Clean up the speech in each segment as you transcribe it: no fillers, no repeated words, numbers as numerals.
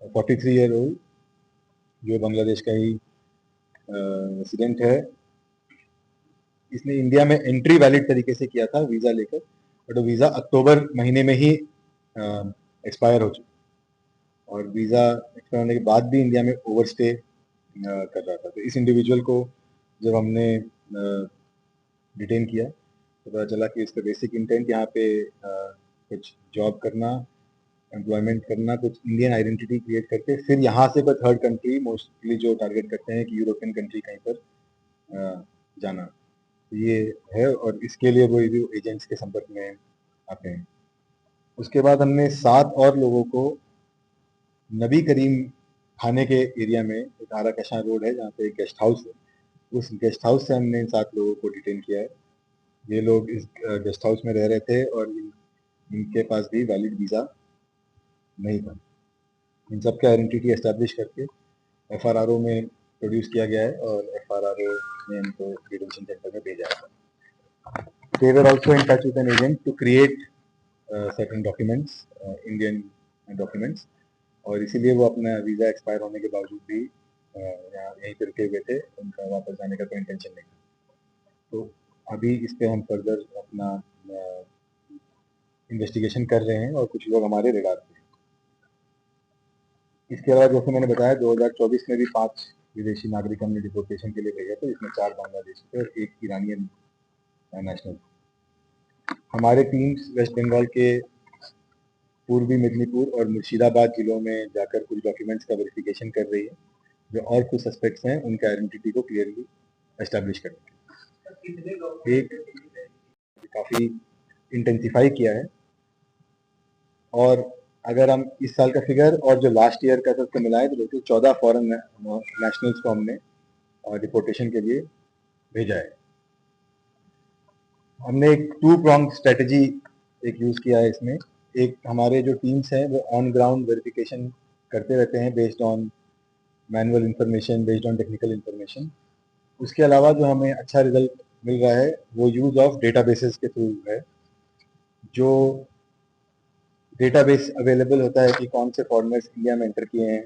43-year-old जो बांग्लादेश का ही resident है। इसने इंडिया में एंट्री वैलिड तरीके से किया था वीज़ा लेकर, बट वो वीज़ा अक्टूबर महीने में ही एक्सपायर हो चुका, और वीज़ा एक्सपायर होने के बाद भी इंडिया में ओवरस्टे कर रहा था। तो इस इंडिविजुअल को जब हमने डिटेन किया तो पता चला कि इसका बेसिक इंटेंट यहाँ पे कुछ जॉब करना, एम्प्लॉयमेंट करना, कुछ इंडियन आइडेंटिटी क्रिएट करके फिर यहाँ से कोई थर्ड कंट्री मोस्टली जो टारगेट करते हैं कि यूरोपियन कंट्री कहीं पर जाना, तो ये है, और इसके लिए वो एजेंट्स के संपर्क में आते हैं। उसके बाद हमने 7 और लोगों को नबी करीम थाने के एरिया में, एक आरा कशां रोड है जहाँ पे एक गेस्ट हाउस है, उस गेस्ट हाउस से हमने इन 7 लोगों को डिटेन किया है। ये लोग इस गेस्ट हाउस में रह रहे थे और इनके पास भी वैलिड वीज़ा नहीं था। इन सब का आइडेंटिटी एस्टैब्लिश करके FRRO में प्रोड्यूस किया गया है और FRRO ने इनको डिटेंशन सेंटर में भेजा है। They were also in touch with an agent to create certain documents, Indian documents, और इसीलिए वो अपना वीज़ा एक्सपायर होने के बावजूद भी यहाँ यहीं पर रुके हुए थे, उनका वापस जाने का कोई इंटेंशन नहीं था। तो अभी इस पे हम फर्दर अपना इन्वेस्टिगेशन कर रहे हैं और कुछ लोग हमारे रेडार पे हैं। इसके अलावा जैसे मैंने बताया 2024 में भी 5 विदेशी नागरिक हमने डिपोर्टेशन के लिए भेजा था, इसमें 4 बांग्लादेशी थे और 1 ईरानियन नेशनल। हमारे टीम्स वेस्ट बंगाल के पूर्वी मेदिनीपुर और मुर्शिदाबाद जिलों में जाकर कुछ डॉक्यूमेंट्स का वेरिफिकेशन कर रही है, जो और कुछ सस्पेक्ट्स हैं उनके आइडेंटिटी को क्लियरली एस्टैब्लिश करने एक काफ़ी इंटेंसिफाई किया है। और अगर हम इस साल का फिगर और जो लास्ट ईयर का सबको मिलाएं तो देखिए 14 फॉरेन नेशनल्स को हमने डिपोर्टेशन के लिए भेजा है। हमने एक 2 pronged स्ट्रेटजी एक यूज़ किया है इसमें। एक हमारे जो टीम्स हैं वो ऑन ग्राउंड वेरिफिकेशन करते रहते हैं based on manual information, based on technical information. उसके अलावा जो हमें अच्छा रिजल्ट मिल रहा है वो यूज़ ऑफ डेटाबेसेस के थ्रू है। जो डेटाबेस अवेलेबल होता है कि कौन से फॉरेनर्स इंडिया में एंटर किए हैं,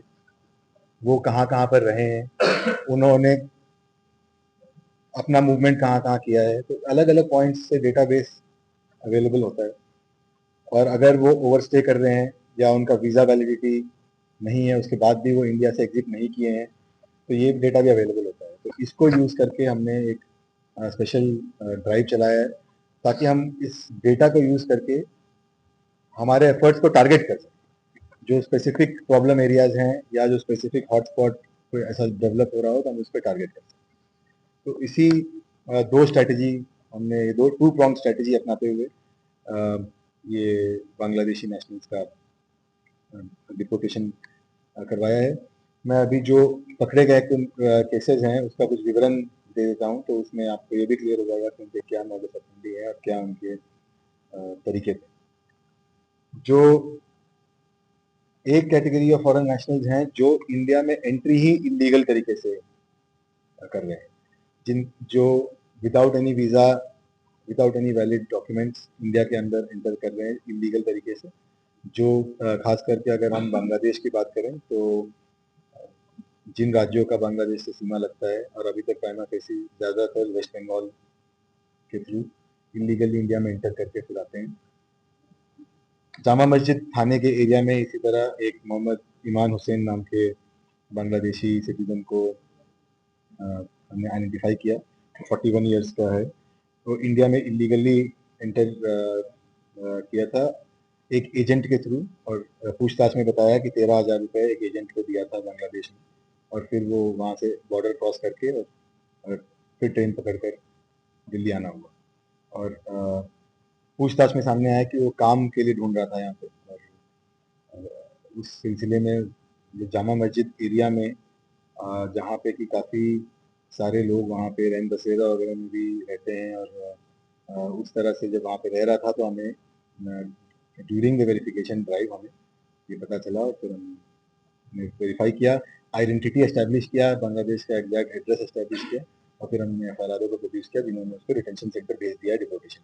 वो कहाँ कहाँ पर रहे हैं, उन्होंने अपना मूवमेंट कहाँ कहाँ किया है, तो अलग अलग पॉइंट्स से डेटाबेस अवेलेबल होता है। और अगर वो ओवरस्टे कर रहे हैं या उनका वीज़ा वैलिडिटी नहीं है, उसके बाद भी वो इंडिया से एग्जिट नहीं किए हैं, तो ये डेटा भी अवेलेबल होता है। तो इसको यूज़ करके हमने एक स्पेशल ड्राइव चलाया है ताकि हम इस डेटा को यूज़ करके हमारे एफर्ट्स को टारगेट कर सकें। जो स्पेसिफिक प्रॉब्लम एरियाज हैं या जो स्पेसिफिक हॉटस्पॉट कोई ऐसा डेवलप हो रहा हो तो हम उस पर टारगेट कर सकें। तो इसी 2 स्ट्रैटेजी हमने 2 pronged स्ट्रैटेजी अपनाते हुए ये बांग्लादेशी नेशनल्स का डिपोर्टेशन करवाया है। मैं अभी जो पकड़े गए केसेस हैं उसका कुछ विवरण दे देता हूँ, तो उसमें आपको ये भी क्लियर हो जाएगा कि उनके क्या मॉडस ऑपरेंडी है और क्या उनके तरीके थे। जो एक कैटेगरी ऑफ फॉरेन नेशनल्स हैं जो इंडिया में एंट्री ही इलीगल तरीके से कर रहे हैं, जो without any visa, without any valid documents India के अंदर एंटर कर रहे हैं इलीगल तरीके से। जो खास करके अगर हम बांग्लादेश की बात करें तो जिन राज्यों का बांग्लादेश से सीमा लगता है और अभी तक प्राइमा फेसी ज़्यादातर वेस्ट बंगाल के थ्रू इलीगली इंडिया में एंटर करके फिर आते हैं। जामा मस्जिद थाने के एरिया में इसी तरह एक मोहम्मद ईमान हुसैन नाम के बांग्लादेशी सिटीजन को हमने आइडेंटिफाई किया, 41 ईयर्स का है। तो इंडिया में इलीगली एंटर किया था एक एजेंट के थ्रू, और पूछताछ में बताया कि 13,000 रुपये एक एजेंट को दिया था बांग्लादेश में, और फिर वो वहाँ से बॉर्डर क्रॉस करके और फिर ट्रेन पकड़कर दिल्ली आना हुआ। और पूछताछ में सामने आया कि वो काम के लिए ढूंढ रहा था यहाँ पे, और उस सिलसिले में जो जामा मस्जिद एरिया में जहाँ पे कि काफ़ी सारे लोग वहाँ पे रैन बसेरा वगैरह में भी रहते हैं, और उस तरह से जब वहाँ पे रह रहा था तो हमें ड्यूरिंग द वेरिफिकेशन ड्राइव हमें ये पता चला, और फिर हमने वेरीफाई किया, आइडेंटिटी एस्टैब्लिश किया, बांग्लादेश का एग्जैक्ट एड्रेस एस्टैब्लिश किया, और फिर हमने FRRO को प्रोड्यूस किया जिन्होंने उसको डिटेंशन सेंटर भेज दिया डिपोर्टेशन।